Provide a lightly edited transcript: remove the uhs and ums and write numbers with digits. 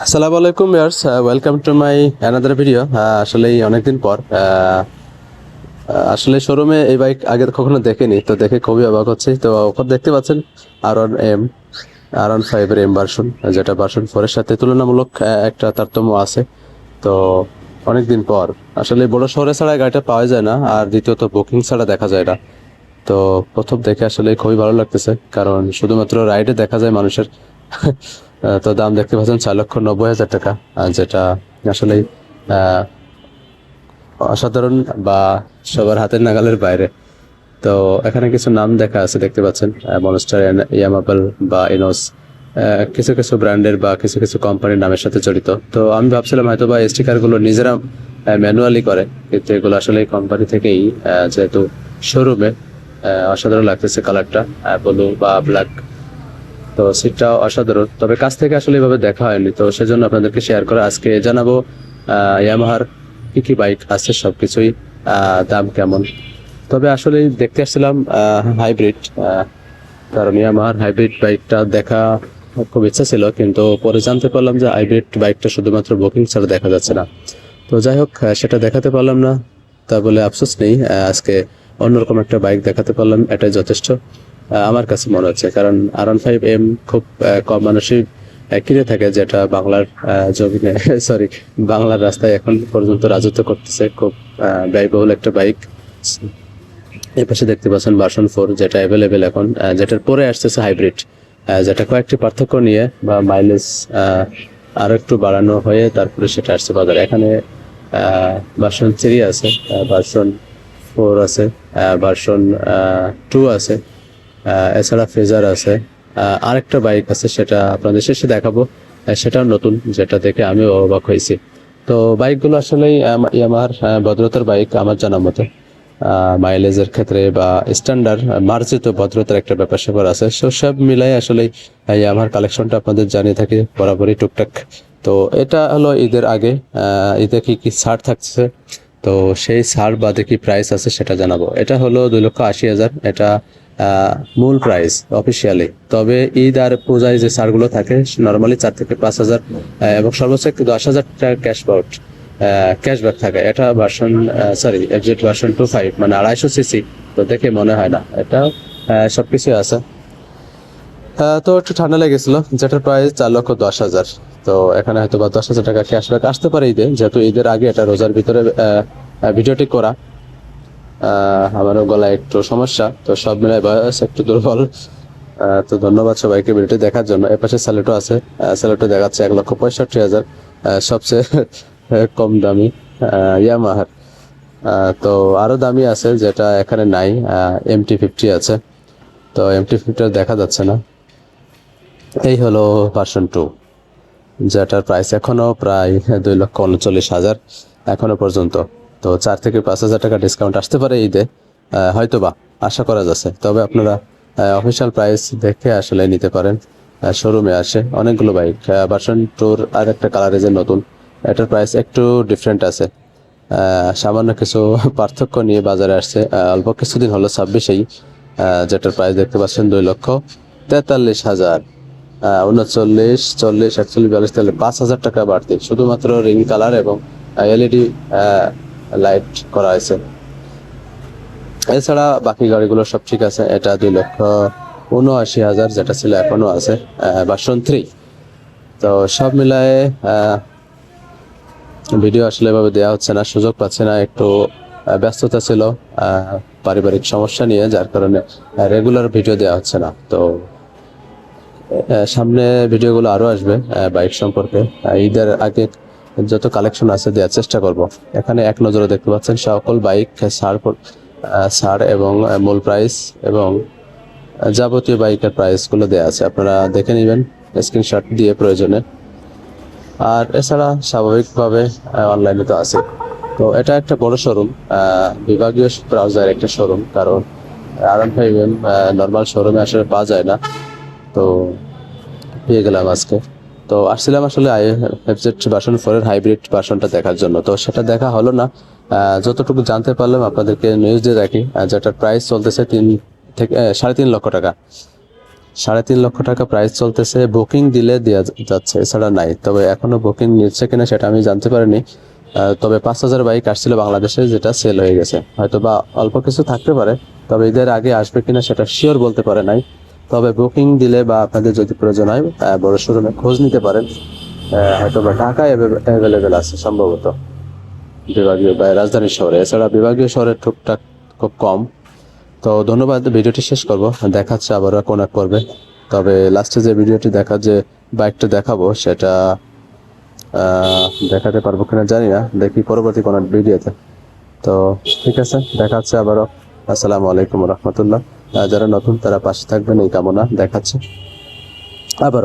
আসসালামু আলাইকুম years, welcome to my another video. আসলে অনেকদিন পর আসলে শোরুমে এই বাইক আগে কখনো দেখিনি, তো দেখে খুবই অবাক হচ্ছে। তো ওপর দেখতে পাচ্ছেন R1M, R15 এর এম ভার্সন, যেটা ভার্সন 4 এর সাথে তুলনামূলক একটা তারতম্য আছে। তো অনেকদিন পর আসলে বড় শহরে ছাড়া গাড়িটা পাওয়া যায় না, আর দ্বিতীয়ত বুকিং ছাড়া দেখা যায় না। তো প্রথম দেখে আসলে খুবই ভালো লাগতেছে, কারণ শুধুমাত্র রাইডে দেখা যায় মানুষের। তো দাম দেখতে পাচ্ছেন 4,90,000 টাকা, যেটা আসলে অসাধারণ বা সবার হাতের নাগালের বাইরে। তো এখানে কিছু নাম দেখা আছে, দেখতে পাচ্ছেন মনস্টার, ইয়ামাপেল বা ইনোস, কিছু কিছু ব্র্যান্ডের বা কিছু কিছু কোম্পানির নামের সাথে জড়িত। তো আমি ভাবছিলাম হয়তো বা স্টিকারগুলো নিজেরা ম্যানুয়ালি করে, কিন্তু এগুলো আসলে কোম্পানি থেকেই, যেহেতু শোরুমে অসাধারণ লাগতেছে কালারটা, ব্লু বা ব্ল্যাক। তো সিটটা অসাধারণ, তবে কাছ থেকে আসলে এভাবে দেখা হয়নি, তো সেজন্য আপনাদেরকে শেয়ার করে আজকে জানাবো ইয়ামাহার কি কি বাইক আছে, সবকিছুই দাম কেমন। তবে আসলে দেখতে আসছিলাম হাইব্রিড, কারণ ইয়ামাহার হাইব্রিড বাইকটা দেখা খুব ইচ্ছা ছিল, কিন্তু পরে জানতে পারলাম যে হাইব্রিড বাইকটা শুধুমাত্র বুকিং ছাড়া দেখা যাচ্ছে না। তো যাই হোক, সেটা দেখাতে পারলাম না, তা বলে আফসোস নেই। আজকে অন্যরকম একটা বাইক দেখাতে পারলাম, এটাই যথেষ্ট আমার কাছে মনে হচ্ছে। কারণ R15M খুব কম মানুষই কিনে থাকে, যেটা বাংলার জমিনে সরি বাংলার রাস্তায় এখন পর্যন্ত রাজত্ব করতেছে। খুব ব্যয়বহুল একটা বাইক। এর পাশে দেখতে পাচ্ছেন ভার্সন 4, যেটা অ্যাভেলেবেল এখন, যেটার পরে আসতেছে হাইব্রিড, যেটা কয়েকটি পার্থক্য নিয়ে বা মাইলেজ আরো একটু বাড়ানো হয়ে তারপরে সেটা আসছে বাজারে। এখানে ভার্সন 3 আছে, ভার্সন 4 আছে, ভার্সন 2 আছে, এছাড়া ফেজার আছে। আরেকটা বাইক আছে, সেটা আপনাদের শেষে দেখাবো। সেটাও নতুন, যেটা দেখে আমিও অবাক হয়েছি। তো বাইকগুলো আসলে ইয়ামাহার ভদ্রতার বাইক আমার জানা মতে। মাইলেজের ক্ষেত্রে বা স্ট্যান্ডার্ড মার্জিত ভদ্রতার একটা ব্যাপার স্যাপার আছে। সব মিলাই আসলে আমার কালেকশনটা আপনাদের জানিয়ে থাকি বরাবরই টুকটাক। তো এটা হলো ঈদের আগে, ঈদে কি কি ছাড় থাকছে, তো সেই ছাড় বাদে কি প্রাইস আছে সেটা জানাবো। এটা হলো 2,80,000, এটা মূল প্রাইস অফিসিয়ালি। তবে ঈদ আর পূজায় যে ছাড়গুলো থাকে নর্মালি 4 থেকে 5,000, এবং সর্বোচ্চ 10,000 টাকা ক্যাশব্যাক থাকে। এটা ভার্সন এফজেড ভার্সন 25, মানে 250 সিসি। তো দেখে মনে হয় না, এটা সবকিছু আছে। তো একটু ঠান্ডা লেগেছিল, যেটার প্রাইস 4,10,000। তো এখানে হয়তো বা 10,000 টাকা ক্যাশব্যাক আসতে পারে ঈদে, যেহেতু ঈদের আগে এটা রোজার ভিতরে ভিডিওটি করা। আমারও গলায় একটু সমস্যা, তো সব মিলাই বয়স একটু দুর্বল। তো ধন্যবাদ সবাইকে ভিডিওটি দেখার জন্য। এপাশে স্যালুটো আছে, স্যালুটো দেখাচ্ছে 1,65,000, সবচেয়ে কম দামি ইয়ামাহার। তো আরো দামি আছে, যেটা এখানে নাই। MT-50 আছে, তো MT-50 দেখা যাচ্ছে না। এই হলো ভার্সন 2, যেটার প্রাইস এখনো প্রায় 2,39,000 এখনো পর্যন্ত। তো 4 থেকে 5,000 টাকা ডিসকাউন্ট আসতে পারে ঈদে, হয়তো বা আশা করা যাচ্ছে। তবে আপনারা অফিসিয়াল প্রাইস দেখে আসলে নিতে পারেন। শোরুমে আসে অনেকগুলো বাইক। ভার্সন 2 আর একটা কালারে যে নতুন, এটার প্রাইস একটু ডিফারেন্ট আছে। সামান্য কিছু পার্থক্য নিয়ে বাজারে আসছে অল্প কিছুদিন হলো, 26-এই, যেটার প্রাইস দেখতে পাচ্ছেন 2,43,000। 39, 40, 41, 42, তাহলে 5,000 টাকা বাড়তি, শুধুমাত্র রিং কালার এবং LED লাইট করা হয়েছে। এছাড়া বাকি গাড়িগুলো সব ঠিক আছে। এটা 2,79,000, যেটা ছিল এখনো আছে, ভার্সন 3। তো সব মিলায়ে ভিডিও আসলে এভাবে দেওয়া হচ্ছে না, সুযোগ পাচ্ছে না, একটু ব্যস্ততা ছিল পারিবারিক সমস্যা নিয়ে, যার কারণে রেগুলার ভিডিও দেওয়া হচ্ছে না। তো সামনে ভিডিওগুলো আরো আসবে বাইক সম্পর্কে। ঈদের আগে যত কালেকশন আছে দেওয়ার চেষ্টা করব। এখানে এক নজরে দেখতে পাচ্ছেন সকল বাইক ছাড় এবং মূল প্রাইস এবং যাবতীয় বাইকের প্রাইসগুলো দেওয়া আছে, আপনারা দেখে নেবেন স্ক্রিনশট দিয়ে প্রয়োজনে। আর এছাড়া স্বাভাবিকভাবে অনলাইনে তো আছে। তো এটা একটা বড় শোরুম, বিভাগীয় ব্রাউজার একটা শোরুম, কারণ R15M নর্মাল শোরুমে আসলে পাওয়া যায় না। তো পেয়ে গেলাম আজকে। তো আসছিলাম আসলে এফজেড ভার্সন 4 এর হাইব্রিড ভার্সনটা দেখার জন্য, তো সেটা দেখা হলো না। যতটুকু জানতে পারলাম আপনাদেরকে নিউজ দিয়ে রাখি, যেটার প্রাইস চলতেছে 3 থেকে 3.5 লক্ষ টাকা। 3.5 লক্ষ টাকা প্রাইস চলতেছে, বুকিং দিলে দেওয়া যাচ্ছে, এছাড়া নাই। তবে এখনো বুকিং নিচ্ছে কিনা সেটা আমি জানতে পারিনি। তবে 5,000 বাইক আসছিল বাংলাদেশে, যেটা সেল হয়ে গেছে। হয়তো বা অল্প কিছু থাকতে পারে, তবে ঈদের আগে আসবে কিনা সেটা শিওর বলতে পারে নাই। তবে বুকিং দিলে বা আপনাদের যদি প্রয়োজন হয় বড় শোরুমে খোঁজ নিতে পারেন। হয়তো বা ঢাকায় অ্যাভেলেবেল আছে সম্ভবত, বিভাগীয় বা রাজধানী শহরে। এছাড়া বিভাগীয় শহরে টুকটাক খুব কম। তো ধন্যবাদ, ভিডিওটি শেষ করব, দেখাচ্ছে আবারও কোন এক পর্বে। তবে লাস্টে যে ভিডিওটি যে বাইকটা দেখাবো সেটা দেখাতে পারবো কিনা জানি না, দেখি পরবর্তী কোনো ভিডিওতে। তো ঠিক আছে, দেখাচ্ছে আবারও। আসসালামু আলাইকুম রহমতুল্লাহ। যারা নতুন তারা পাশে থাকবেন এই কামনা, দেখাচ্ছে আবারও।